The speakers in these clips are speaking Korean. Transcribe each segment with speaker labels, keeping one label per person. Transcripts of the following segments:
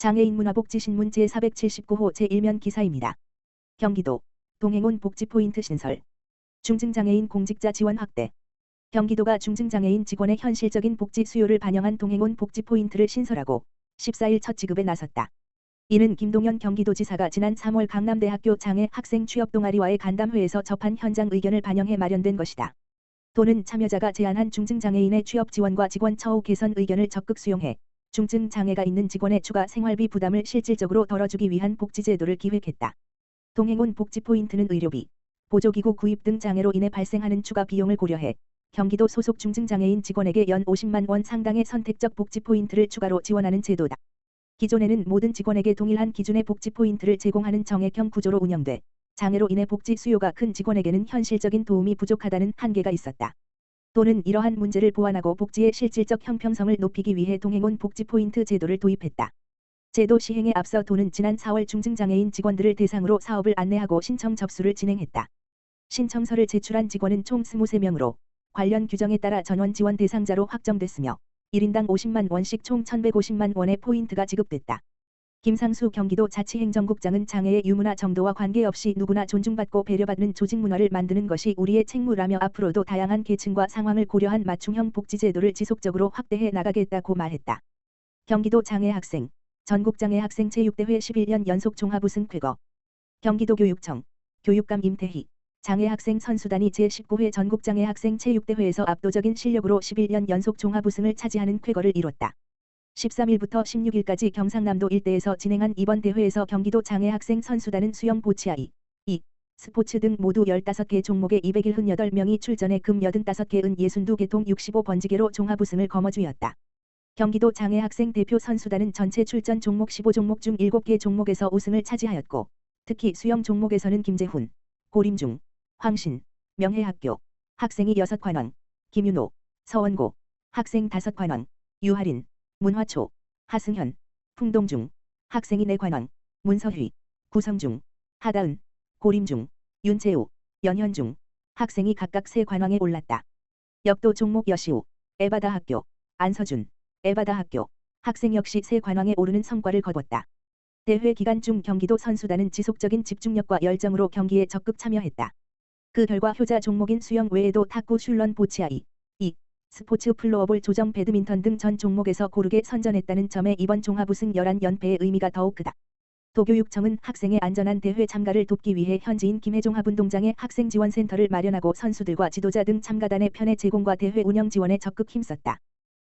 Speaker 1: 장애인 문화복지신문 제479호 제1면 기사입니다. 경기도 동행온 복지포인트 신설. 중증장애인 공직자 지원 확대. 경기도가 중증장애인 직원의 현실적인 복지 수요를 반영한 동행온 복지포인트를 신설하고 14일 첫 지급에 나섰다. 이는 김동연 경기도지사가 지난 3월 강남대학교 장애 학생 취업 동아리와의 간담회에서 접한 현장 의견을 반영해 마련된 것이다. 도는 참여자가 제안한 중증장애인의 취업 지원과 직원 처우 개선 의견을 적극 수용해 중증 장애가 있는 직원의 추가 생활비 부담을 실질적으로 덜어주기 위한 복지제도를 기획했다. 동행온 복지포인트는 의료비, 보조기구 구입 등 장애로 인해 발생하는 추가 비용을 고려해 경기도 소속 중증장애인 직원에게 연 50만 원 상당의 선택적 복지포인트를 추가로 지원하는 제도다. 기존에는 모든 직원에게 동일한 기준의 복지포인트를 제공하는 정액형 구조로 운영돼 장애로 인해 복지 수요가 큰 직원에게는 현실적인 도움이 부족하다는 한계가 있었다. 도는 이러한 문제를 보완하고 복지의 실질적 형평성을 높이기 위해 동행온 복지포인트 제도를 도입했다. 제도 시행에 앞서 도는 지난 4월 중증장애인 직원들을 대상으로 사업을 안내하고 신청 접수를 진행했다. 신청서를 제출한 직원은 총 23명으로 관련 규정에 따라 전원 지원 대상자로 확정됐으며 1인당 50만 원씩 총 1,150만 원의 포인트가 지급됐다. 김상수 경기도 자치행정국장은 장애의 유무나 정도와 관계없이 누구나 존중받고 배려받는 조직 문화를 만드는 것이 우리의 책무라며 앞으로도 다양한 계층과 상황을 고려한 맞춤형 복지제도를 지속적으로 확대해 나가겠다고 말했다. 경기도 장애학생, 전국장애학생 제6대회 11년 연속 종합우승 쾌거. 경기도교육청, 교육감 임태희, 장애학생 선수단이 제19회 전국장애학생 제6대회에서 압도적인 실력으로 11년 연속 종합우승을 차지하는 쾌거를 이뤘다. 13일부터 16일까지 경상남도 일대에서 진행한 이번 대회에서 경기도 장애학생 선수단은 수영 보치아이, 스포츠 등 모두 15개 종목에 278명이 출전해 금 85개 은 62개 동 65번지개로 종합우승을 거머쥐었다. 경기도 장애학생 대표 선수단은 전체 출전 종목 15종목 중 7개 종목에서 우승을 차지하였고 특히 수영 종목에서는 김재훈, 고림중, 황신, 명해학교, 학생이 6관왕, 김윤호, 서원고, 학생 5관왕, 유하린, 문화초, 하승현, 풍동중, 학생이 4관왕, 문서휘, 구성중, 하다은, 고림중, 윤재우, 연현중, 학생이 각각 3관왕에 올랐다. 역도 종목 여시우, 에바다학교, 안서준, 에바다학교, 학생 역시 3관왕에 오르는 성과를 거뒀다. 대회 기간 중 경기도 선수단은 지속적인 집중력과 열정으로 경기에 적극 참여했다. 그 결과 효자 종목인 수영 외에도 탁구 슐런 보치아이, 스포츠 플로어볼 조정 배드민턴 등 전 종목에서 고르게 선전했다는 점에 이번 종합우승 11연패의 의미가 더욱 크다. 도교육청은 학생의 안전한 대회 참가를 돕기 위해 현지인 김해종합운동장에 학생지원센터를 마련하고 선수들과 지도자 등 참가단의 편의 제공과 대회 운영 지원에 적극 힘썼다.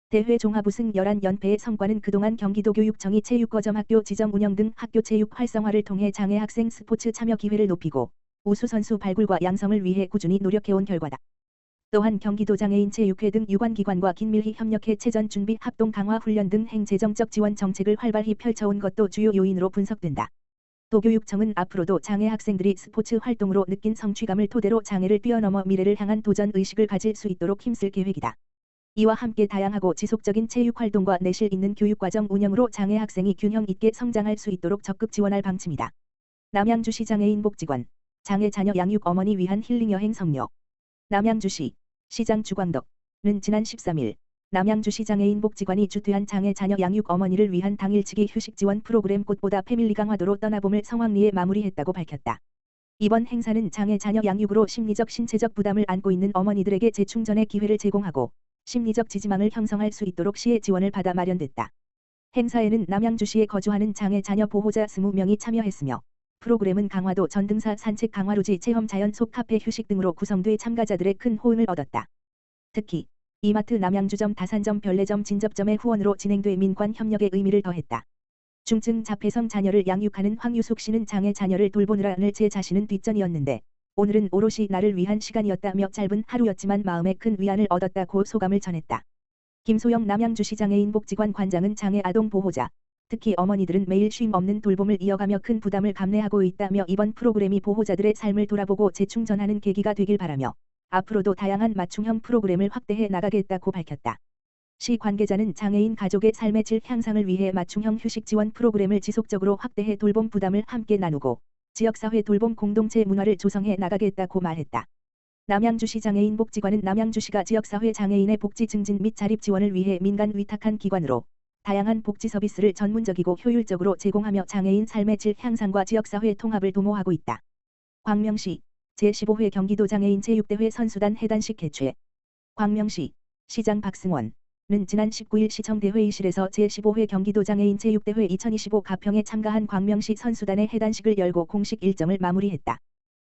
Speaker 1: 대회 종합우승 11연패의 성과는 그동안 경기도교육청이 체육거점학교 지정 운영 등 학교 체육 활성화를 통해 장애학생 스포츠 참여 기회를 높이고 우수선수 발굴과 양성을 위해 꾸준히 노력해온 결과다. 또한 경기도 장애인 체육회 등 유관기관과 긴밀히 협력해 체전 준비 합동 강화 훈련 등 행재정적 지원 정책을 활발히 펼쳐온 것도 주요 요인으로 분석된다. 도교육청은 앞으로도 장애 학생들이 스포츠 활동으로 느낀 성취감을 토대로 장애를 뛰어넘어 미래를 향한 도전 의식을 가질 수 있도록 힘쓸 계획이다. 이와 함께 다양하고 지속적인 체육 활동과 내실 있는 교육과정 운영으로 장애 학생이 균형 있게 성장할 수 있도록 적극 지원할 방침이다. 남양주시 장애인 복지관, 장애 자녀 양육 어머니 위한 힐링 여행 성료. 남양주시 시장 주광덕은 지난 13일 남양주시 장애인 복지관이 주퇴한 장애 자녀 양육 어머니를 위한 당일치기 휴식 지원 프로그램 꽃보다 패밀리 강화도로 떠나봄을 성황리에 마무리했다고 밝혔다. 이번 행사는 장애 자녀 양육으로 심리적 신체적 부담을 안고 있는 어머니들에게 재충전의 기회를 제공하고 심리적 지지망을 형성할 수 있도록 시의 지원을 받아 마련됐다. 행사에는 남양주시에 거주하는 장애 자녀 보호자 20명이 참여했으며 프로그램은 강화도 전등사 산책 강화루지 체험 자연 속 카페 휴식 등으로 구성돼 참가자들의 큰 호응을 얻었다. 특히 이마트 남양주점 다산점 별내점 진접점의 후원으로 진행돼 민관 협력의 의미를 더했다. 중증 자폐성 자녀를 양육하는 황유숙 씨는 장애 자녀를 돌보느라 늘 제 자신은 뒷전이었는데 오늘은 오롯이 나를 위한 시간이었다며 짧은 하루였지만 마음에 큰 위안을 얻었다고 소감을 전했다. 김소영 남양주시 장애인 복지관 관장은 장애 아동 보호자, 특히 어머니들은 매일 쉼 없는 돌봄을 이어가며 큰 부담을 감내하고 있다며 이번 프로그램이 보호자들의 삶을 돌아보고 재충전하는 계기가 되길 바라며 앞으로도 다양한 맞춤형 프로그램을 확대해 나가겠다고 밝혔다. 시 관계자는 장애인 가족의 삶의 질 향상을 위해 맞춤형 휴식 지원 프로그램을 지속적으로 확대해 돌봄 부담을 함께 나누고 지역사회 돌봄 공동체 문화를 조성해 나가겠다고 말했다. 남양주시 장애인 복지관은 남양주시가 지역사회 장애인의 복지 증진 및 자립 지원을 위해 민간 위탁한 기관으로 다양한 복지 서비스를 전문적이고 효율적으로 제공하며 장애인 삶의 질 향상과 지역사회 통합을 도모하고 있다. 광명시 제15회 경기도 장애인 제6대회 선수단 해단식 개최. 광명시 시장 박승원은 지난 19일 시청대회의실에서 제15회 경기도 장애인 제6대회 2025 가평에 참가한 광명시 선수단의 해단식을 열고 공식 일정을 마무리했다.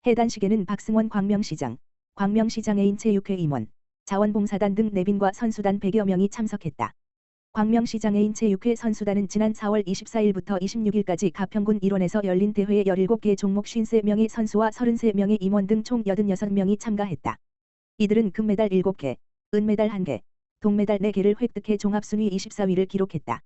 Speaker 1: 해단식에는 박승원 광명시장, 광명시 장애인 제6회 임원, 자원봉사단 등 내빈과 선수단 100여 명이 참석했다. 광명시 장애인 제6회 선수단은 지난 4월 24일부터 26일까지 가평군 일원에서 열린 대회에 17개 종목 53명의 선수와 33명의 임원 등 총 86명이 참가했다. 이들은 금메달 7개, 은메달 1개, 동메달 4개를 획득해 종합순위 24위를 기록했다.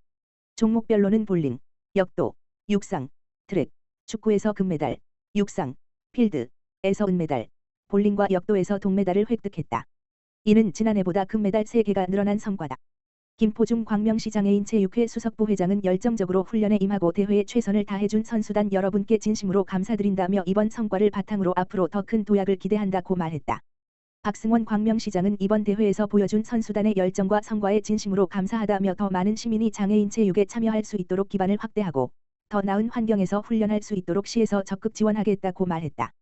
Speaker 1: 종목별로는 볼링, 역도, 육상, 트랙, 축구에서 금메달, 육상, 필드에서 은메달, 볼링과 역도에서 동메달을 획득했다. 이는 지난해보다 금메달 3개가 늘어난 성과다. 김포중 광명시 장애인 제6회 수석부회장은 열정적으로 훈련에 임하고 대회에 최선을 다해준 선수단 여러분께 진심으로 감사드린다며 이번 성과를 바탕으로 앞으로 더 큰 도약을 기대한다고 말했다. 박승원 광명시장은 이번 대회에서 보여준 선수단의 열정과 성과에 진심으로 감사하다며 더 많은 시민이 장애인 체육에 참여할 수 있도록 기반을 확대하고 더 나은 환경에서 훈련할 수 있도록 시에서 적극 지원하겠다고 말했다.